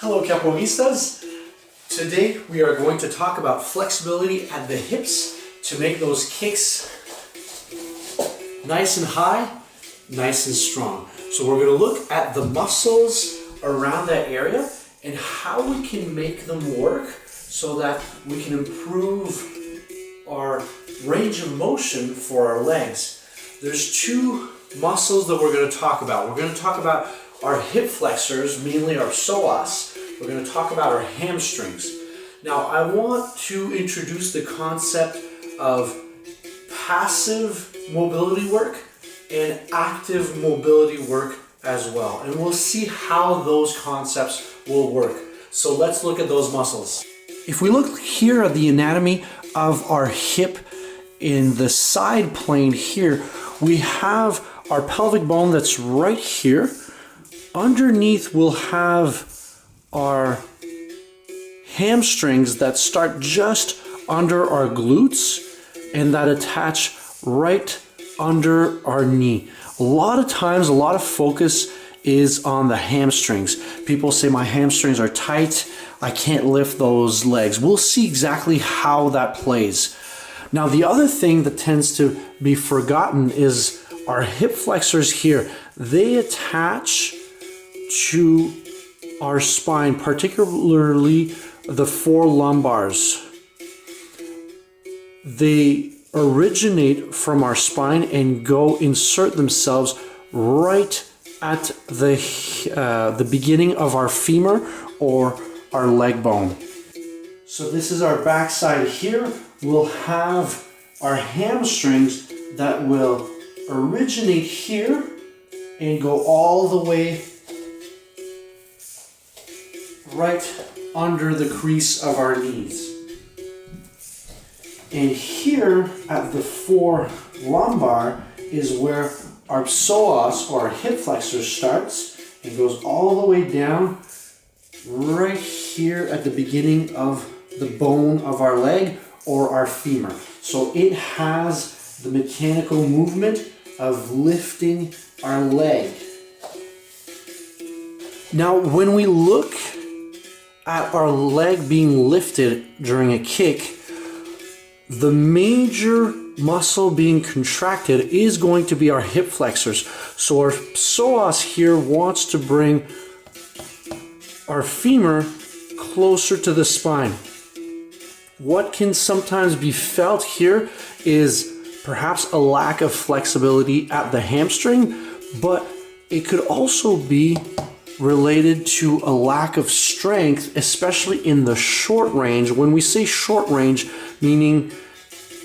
Hello Capoeiristas! Today we are going to talk about flexibility at the hips to make those kicks nice and high, nice and strong. So we're going to look at the muscles around that area and how we can make them work so that we can improve our range of motion for our legs. There's two muscles that we're going to talk about. We're going to talk about our hip flexors, mainly our psoas. We're going to talk about our hamstrings. Now, I want to introduce the concept of passive mobility work and active mobility work as well. And we'll see how those concepts will work. So let's look at those muscles. If we look here at the anatomy of our hip in the side plane here, we have our pelvic bone that's right here. Underneath we'll have our hamstrings that start just under our glutes and that attach right under our knee. A lot of times, a lot of focus is on the hamstrings. People say my hamstrings are tight, I can't lift those legs. We'll see exactly how that plays. Now, the other thing that tends to be forgotten is our hip flexors here. They attach to our spine, particularly the four lumbars. They originate from our spine and go insert themselves right at the beginning of our femur or our leg bone. So this is our backside here. We'll have our hamstrings that will originate here and go all the way right under the crease of our knees. And here at the four lumbar is where our psoas or our hip flexor starts and goes all the way down right here at the beginning of the bone of our leg or our femur. So it has the mechanical movement of lifting our leg. Now, when we look at our leg being lifted during a kick, the major muscle being contracted is going to be our hip flexors. So our psoas here wants to bring our femur closer to the spine. What can sometimes be felt here is perhaps a lack of flexibility at the hamstring, but it could also be related to a lack of strength, especially in the short range. When we say short range, meaning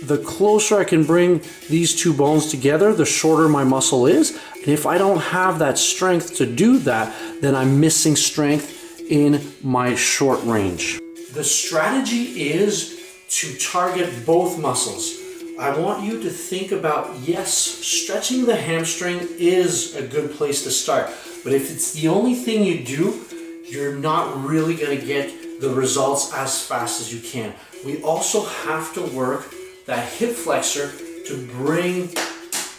the closer I can bring these two bones together, the shorter my muscle is. And if I don't have that strength to do that, then I'm missing strength in my short range. The strategy is to target both muscles. I want you to think about, yes, stretching the hamstring is a good place to start. But if it's the only thing you do, you're not really going to get the results as fast as you can. We also have to work that hip flexor to bring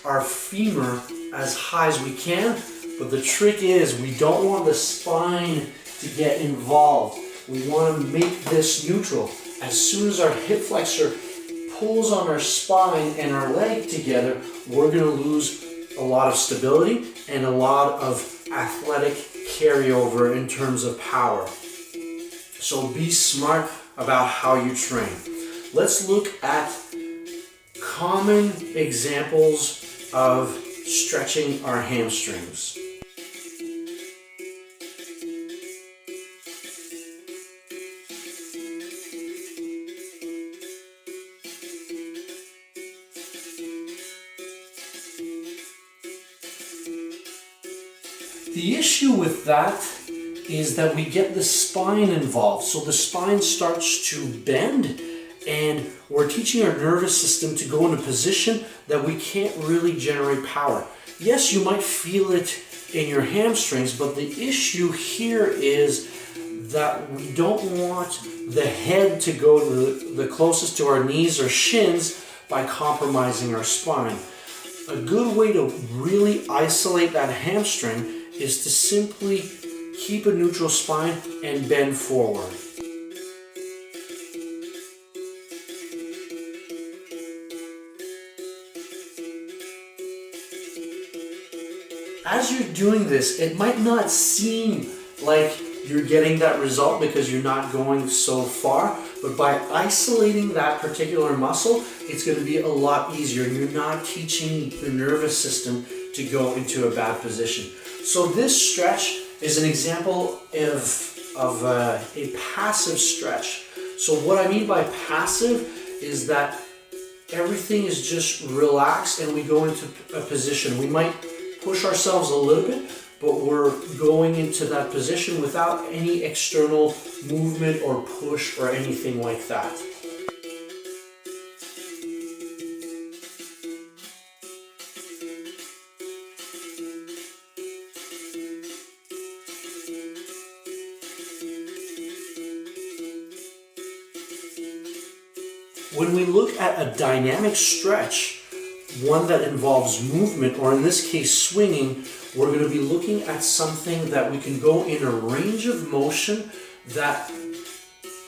our femur as high as we can. But the trick is we don't want the spine to get involved. We want to make this neutral. As soon as our hip flexor pulls on our spine and our leg together, we're going to lose a lot of stability and a lot of athletic carryover in terms of power. So be smart about how you train. Let's look at common examples of stretching our hamstrings. The issue with that is that we get the spine involved. So the spine starts to bend and we're teaching our nervous system to go in a position that we can't really generate power. Yes, you might feel it in your hamstrings, but the issue here is that we don't want the head to go to the closest to our knees or shins by compromising our spine. A good way to really isolate that hamstring is to simply keep a neutral spine, and bend forward. As you're doing this, it might not seem like you're getting that result because you're not going so far, but by isolating that particular muscle, it's going to be a lot easier, and you're not teaching the nervous system to go into a bad position. So this stretch is an example of a passive stretch. So what I mean by passive is that everything is just relaxed and we go into a position. We might push ourselves a little bit, but we're going into that position without any external movement or push or anything like that. When we look at a dynamic stretch, one that involves movement, or in this case swinging, we're going to be looking at something that we can go in a range of motion that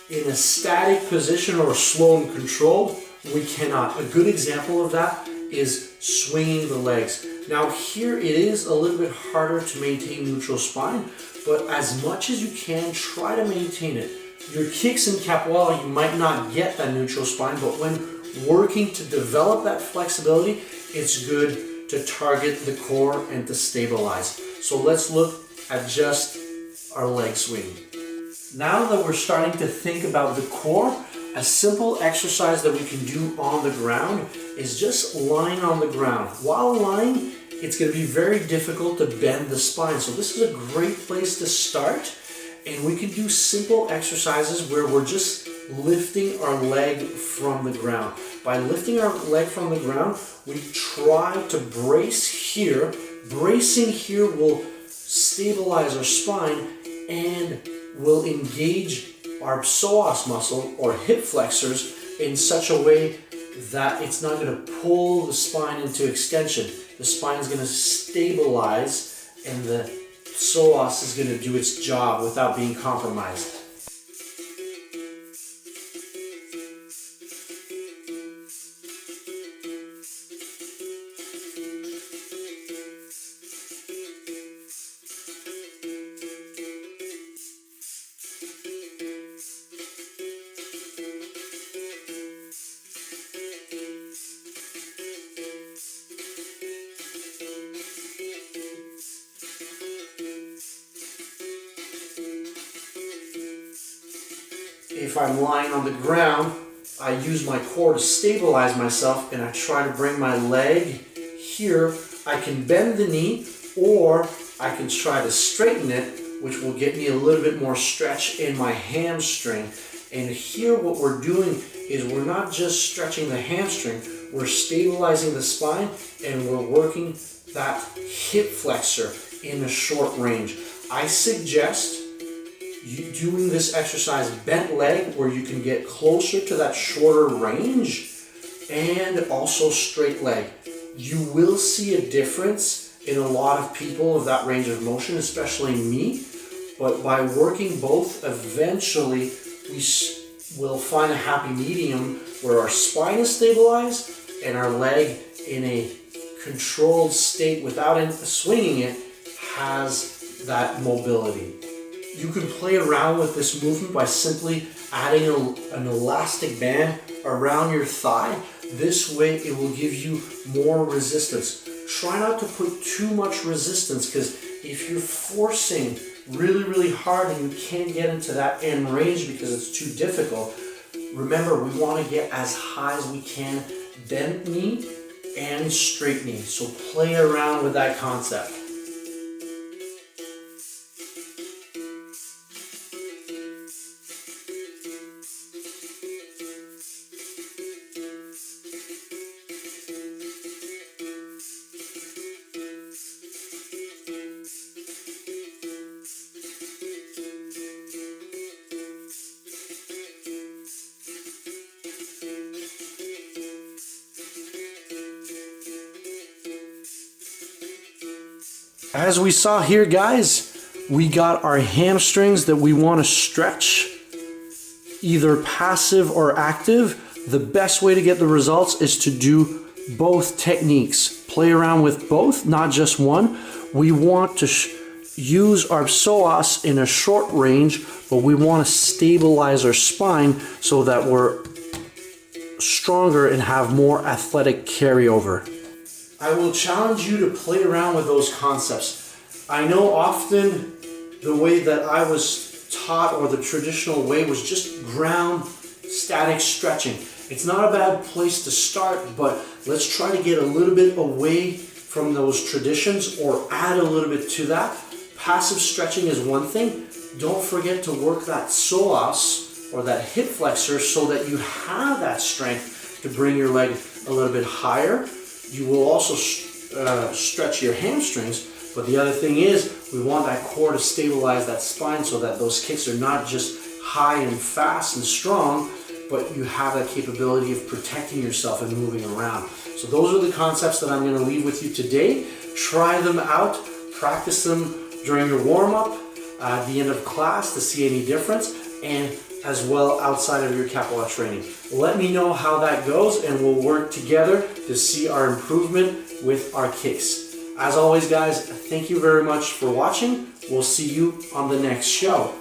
in a static position or slow and controlled, we cannot. A good example of that is swinging the legs. Now here it is a little bit harder to maintain neutral spine, but as much as you can, try to maintain it. Your kicks in Capoeira, you might not get that neutral spine, but when working to develop that flexibility, it's good to target the core and to stabilize. So let's look at just our leg swing. Now that we're starting to think about the core, a simple exercise that we can do on the ground is just lying on the ground. While lying, it's going to be very difficult to bend the spine. So this is a great place to start. And we can do simple exercises where we're just lifting our leg from the ground. By lifting our leg from the ground, we try to brace here. Bracing here will stabilize our spine and will engage our psoas muscle or hip flexors in such a way that it's not going to pull the spine into extension. The spine is going to stabilize and the psoas is going to do its job without being compromised. If I'm lying on the ground, I use my core to stabilize myself and I try to bring my leg here. I can bend the knee or I can try to straighten it, which will get me a little bit more stretch in my hamstring. And here what we're doing is we're not just stretching the hamstring, we're stabilizing the spine and we're working that hip flexor in a short range. I suggest you doing this exercise bent leg where you can get closer to that shorter range and also straight leg. You will see a difference in a lot of people of that range of motion, especially me, but by working both, eventually we will find a happy medium where our spine is stabilized and our leg in a controlled state without swinging it has that mobility. You can play around with this movement by simply adding an elastic band around your thigh. This way it will give you more resistance. Try not to put too much resistance, because if you're forcing really hard and you can't get into that end range because it's too difficult, remember we want to get as high as we can, bent knee and straight knee. So play around with that concept. As we saw here, guys, we got our hamstrings that we want to stretch, either passive or active. The best way to get the results is to do both techniques. Play around with both, not just one. We want to use our psoas in a short range, but we want to stabilize our spine so that we're stronger and have more athletic carryover. I will challenge you to play around with those concepts. I know often the way that I was taught, or the traditional way, was just ground static stretching. It's not a bad place to start, but let's try to get a little bit away from those traditions or add a little bit to that. Passive stretching is one thing. Don't forget to work that psoas or that hip flexor so that you have that strength to bring your leg a little bit higher. You will also stretch your hamstrings, but the other thing is we want that core to stabilize that spine so that those kicks are not just high and fast and strong, but you have that capability of protecting yourself and moving around. So those are the concepts that I'm going to leave with you today. Try them out, practice them during your warm-up, at the end of class to see any difference, and as well outside of your capoeira training. Let me know how that goes, and we'll work together to see our improvement with our kicks. As always, guys, thank you very much for watching. We'll see you on the next show.